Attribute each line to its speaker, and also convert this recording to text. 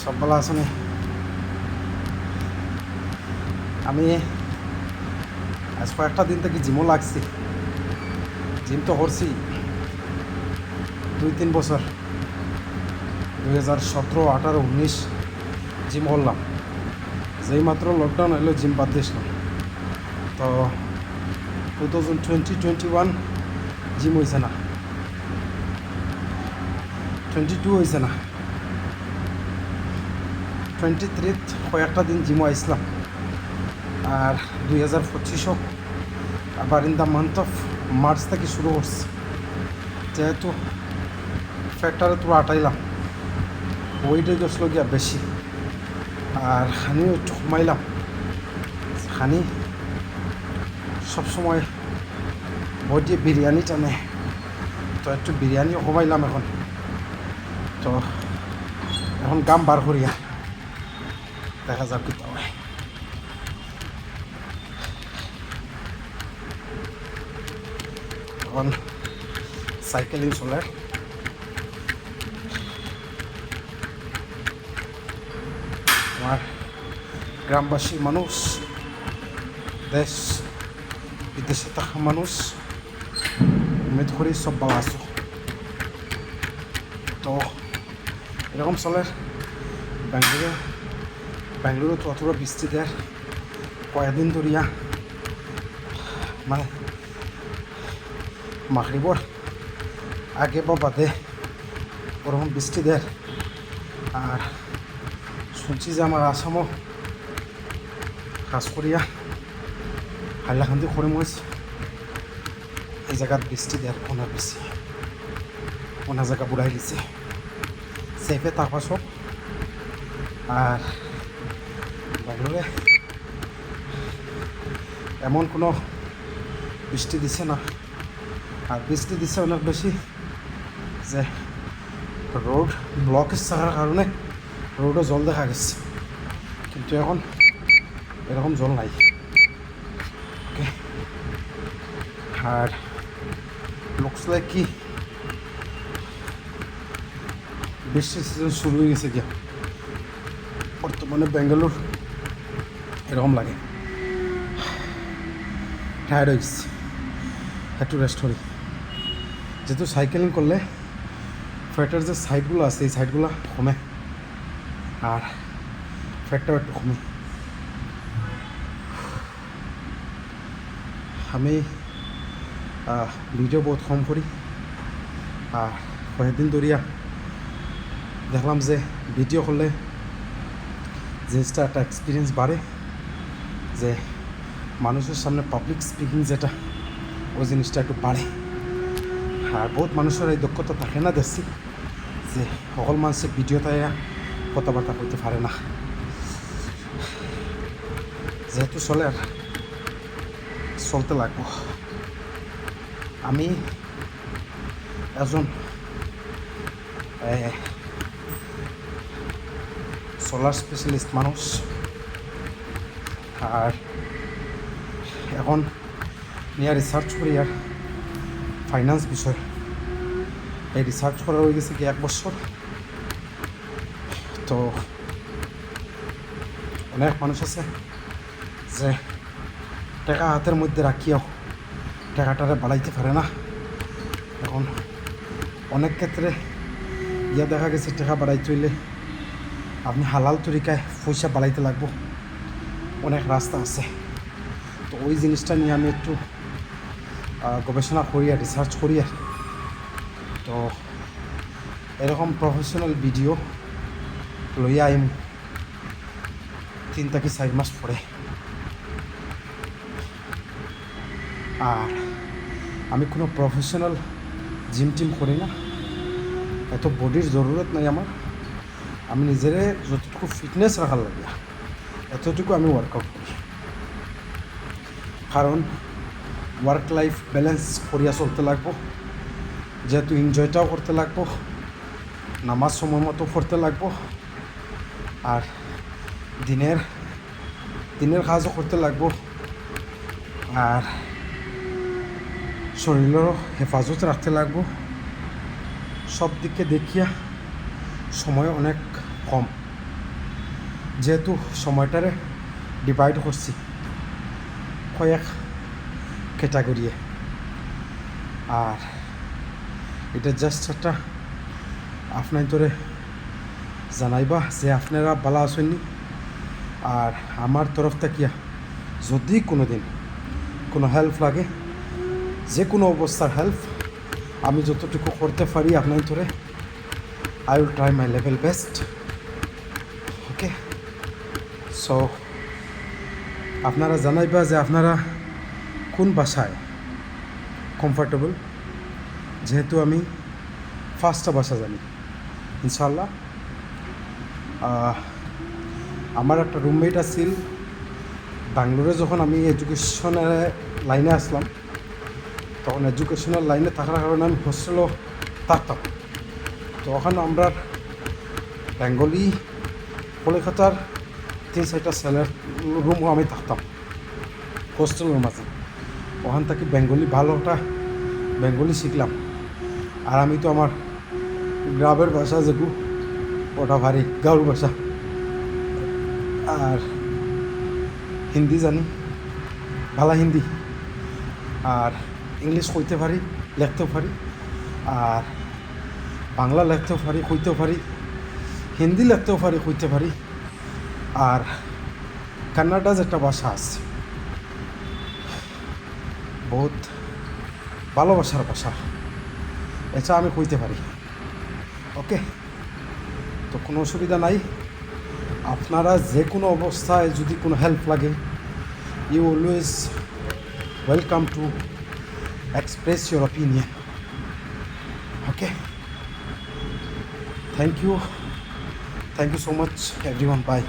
Speaker 1: সব ভালো আছো নি? আমি আজ কয়েকটা দিন থেকে জিমও লাগছি। জিম তো করছি 2-3 বছর, 2017, 18, 19 জিম করলাম। যেই মাত্র লকডাউন হইলো জিম বাদ দিয়েছিলাম। তো 2020-21 জিম হয়েছে না, 22 হয়েছে না, 23 কয়েকটা দিন জিমও আইসলাম। আর 2025 আবার in the month of March থেকে শুরু করছি। যেহেতু ফ্যাক্টরে পুরো আটাইলাম, ওয়েটে গেছিল গিয়া বেশি, আর হানিও একটু কমাইলাম। হানি সবসময় বডি বিরিয়ানি টানে, তো একটু বিরিয়ানিও কমাইলাম এখন। তো এখন গাম বার করিয়া দেখা যাক কি হয়। এখন সাইকেলিং চলে। আমার গ্রামবাসী মানুষ, দেশ বিদেশে থাকা মানুষ, উম্মেদ করি সব ভালো আছো। তো এরকম চলে। ব্যাঙ্গালোরে তো অতটা বৃষ্টি দেয় কয়েকদিন ধরিয়া, মানে মাগরিবর আগে বা বাদে ওরকম বৃষ্টি দেয়। আর শুনছি যে আমার আসামও কাজ করিয়া হাইলাকান্দি খড়িমগঞ্জ এই জায়গাত বৃষ্টি দেয় অনেক বেশি, অনেক জায়গা বুড়াই দিছে। সেফে থাকবা সব। আর ব্যাঙ্গালোরে এমন কোনো বৃষ্টি দিছে না, আর বৃষ্টি দিছে অনেক বেশি যে রোড ব্লকেজ থাকার কারণে রোডও জল দেখা গেছে, কিন্তু এখন এরকম জল নাই। ওকে, আর লুকস লাইক কি বৃষ্টির সিজন শুরু হয়ে গেছে গিয়া বর্তমানে ব্যাঙ্গালোর। এরকম লাগে টায়ার্ড হয়ে গেছি, একটু রেস্ট করি। যেহেতু সাইকেলিং করলে ফ্যাটের যে সাইডগুলো আছে এই সাইডগুলো কমে, আর ফ্যাটটাও একটু কমে। আমি ভিডিও বহুত কম করি, আর কয়েকদিন ধরিয়া দেখলাম যে ভিডিও করলে জিনিসটা একটা এক্সপিরিয়েন্স বাড়ে, যে মানুষের সামনে পাবলিক স্পিকিং যেটা, ওই জিনিসটা একটু বাড়ে। আর বহুত মানুষের এই দক্ষতা থাকে না, দেখছি যে সকল মানুষের ভিডিও তাই কথাবার্তা করতে পারে না। যেহেতু চলে আর চলতে লাগবো। আমি একজন সোলার স্পেশালিস্ট মানুষ, আর এখন নিয়ে রিসার্চ করি আর ফাইন্যান্স বিষয়। এই রিসার্চ করা হয়ে গেছে কি 1 বছর। তো অনেক মানুষ আছে যে টাকা হাতের মধ্যে রাখিয়াও টাকাটারে বাড়াইতে পারে না। এখন অনেক ক্ষেত্রে দেখা গেছে টাকা বাড়াইতে হইলে আপনি হালাল তরিকায় পয়সা বাড়াইতে লাগবো, অনেক রাস্তা আছে। তো ওই জিনিসটা নিয়ে আমি একটু গবেষণা করি আর রিসার্চ করি। আর তো এরকম প্রফেশনাল ভিডিও লইয়া আইম 3 থেকে 4 মাস পরে। আর আমি কোনো প্রফেশনাল জিম টিম করি না, এত বডির জরুরত নাই আমার। আমি নিজেরে যতটুকু ফিটনেস রাখার লাগে এতটুকু আমি ওয়ার্কআউট করি, কারণ ওয়ার্ক লাইফ ব্যালেন্স করিয়া চলতে লাগবো। যেহেতু এনজয়টাও করতে লাগবো, নামাজ সময় মতো পড়তে লাগবো, আর দিনের কাজও করতে লাগবো, আর শরীরেরও হেফাজত রাখতে লাগবো। সব দিকে দেখিয়া সময় অনেক কম, যেহেতু সময়টারে ডিভাইড করছি কয়েক ক্যাটাগরিয়ে, আর এটা জাস্ট একটা আপনার ধরে জানাইবা যে আপনারা ভালো আসেননি। আর আমার তরফ থেকে যদি কোনো দিন কোনো হেল্প লাগে, যে কোনো অবস্থার হেল্প আমি যতটুকু করতে পারি আপনার ধরে I will try my level best. Okay, so আপনারা জানাইবা যে আপনারা কোন ভাষায় কমফর্টেবল, যেহেতু আমি 5টা ভাষা জানি ইনশাল্লাহ। আমার একটা রুমমেট আছিল ব্যাঙ্গালোরে, যখন আমি এডুকেশনের লাইনে আসলাম তখন এডুকেশনের লাইনে থাকার কারণে আমি হোস্টেলও থাকতাম। তখন আমরা বেঙ্গলি কলকাতার 3-4টা সেলের রুমও আমি থাকতাম হোস্টেলের মাঝে। ওখান থেকে বেঙ্গলি ভালোটা বেঙ্গলি শিখলাম। আর আমি তো আমার গ্রামের ভাষা যেটু ওটা ভারী গাঁর ভাষা, আর হিন্দি জানি ভালো হিন্দি, আর ইংলিশ কইতে পারি, লিখতেও পারি, আর বাংলা লিখতেও পারি, কইতেও পারি, হিন্দি লিখতেও পারি, কইতে পারি, আর কান্নাডা যেটা ভাষা আছে বহুত ভালোবাসার ভাষা, এটা আমি কইতে পারি। ওকে, তো কোনো অসুবিধা নাই। আপনারা যে কোনো অবস্থায় যদি কোনো হেল্প লাগে, you always welcome to express your opinion. Okay, thank you so much everyone, bye.